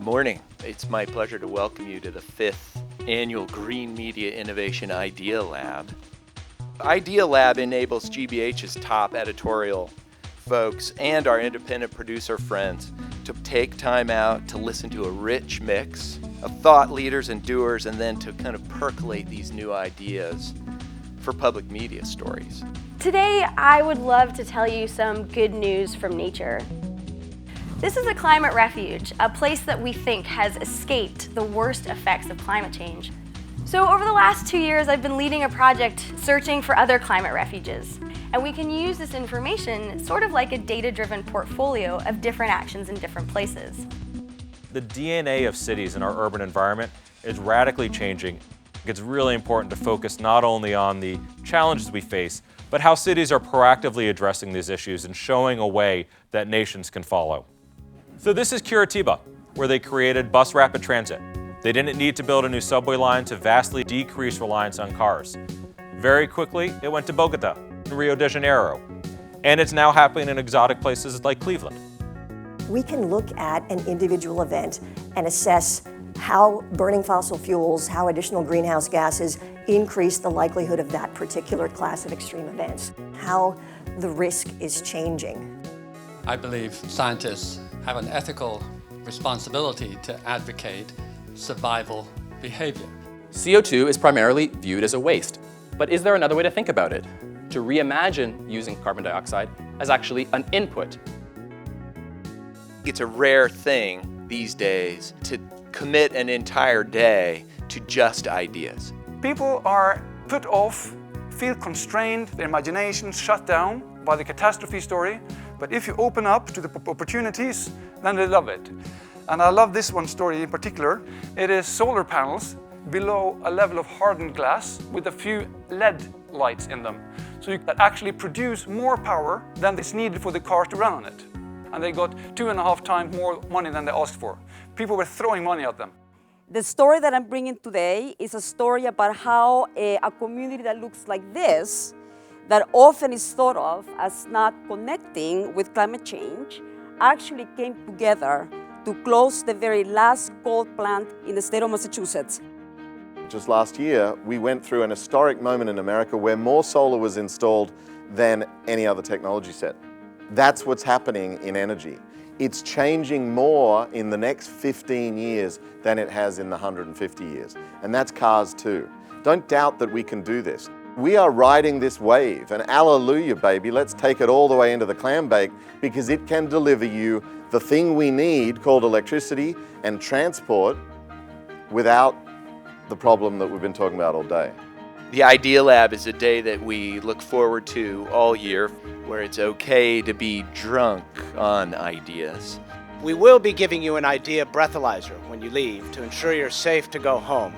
Good morning. It's my pleasure to welcome you to the 5th annual Green Media Innovation IdeaLab. IdeaLab enables GBH's top editorial folks and our independent producer friends to take time out to listen to a rich mix of thought leaders and doers, and then to kind of percolate these new ideas for public media stories. Today, I would love to tell you some good news from nature. This is a climate refuge, a place that we think has escaped the worst effects of climate change. So over the last 2 years, I've been leading a project searching for other climate refuges. And we can use this information sort of like a data-driven portfolio of different actions in different places. The DNA of cities in our urban environment is radically changing. It's really important to focus not only on the challenges we face, but how cities are proactively addressing these issues and showing a way that nations can follow. So this is Curitiba, where they created bus rapid transit. They didn't need to build a new subway line to vastly decrease reliance on cars. Very quickly, it went to Bogota, Rio de Janeiro, and it's now happening in exotic places like Cleveland. We can look at an individual event and assess how burning fossil fuels, how additional greenhouse gases increase the likelihood of that particular class of extreme events, how the risk is changing. I believe scientists have an ethical responsibility to advocate survival behavior. CO2 is primarily viewed as a waste, but is there another way to think about it? To reimagine using carbon dioxide as actually an input. It's a rare thing these days to commit an entire day to just ideas. People are put off, feel constrained, their imagination shut down by the catastrophe story. But if you open up to the opportunities, then they love it. And I love this one story in particular. It is solar panels below a level of hardened glass with a few LED lights in them. So you can actually produce more power than is needed for the car to run on it. And they got 2.5 times more money than they asked for. People were throwing money at them. The story that I'm bringing today is a story about how a community that looks like this, that often is thought of as not connecting with climate change, actually came together to close the very last coal plant in the state of Massachusetts. Just last year, we went through an historic moment in America where more solar was installed than any other technology set. That's what's happening in energy. It's changing more in the next 15 years than it has in the 150 years. And that's cars too. Don't doubt that we can do this. We are riding this wave, and hallelujah, baby, let's take it all the way into the clam bake, because it can deliver you the thing we need called electricity and transport without the problem that we've been talking about all day. The IdeaLab is a day that we look forward to all year, where it's okay to be drunk on ideas. We will be giving you an idea breathalyzer when you leave to ensure you're safe to go home.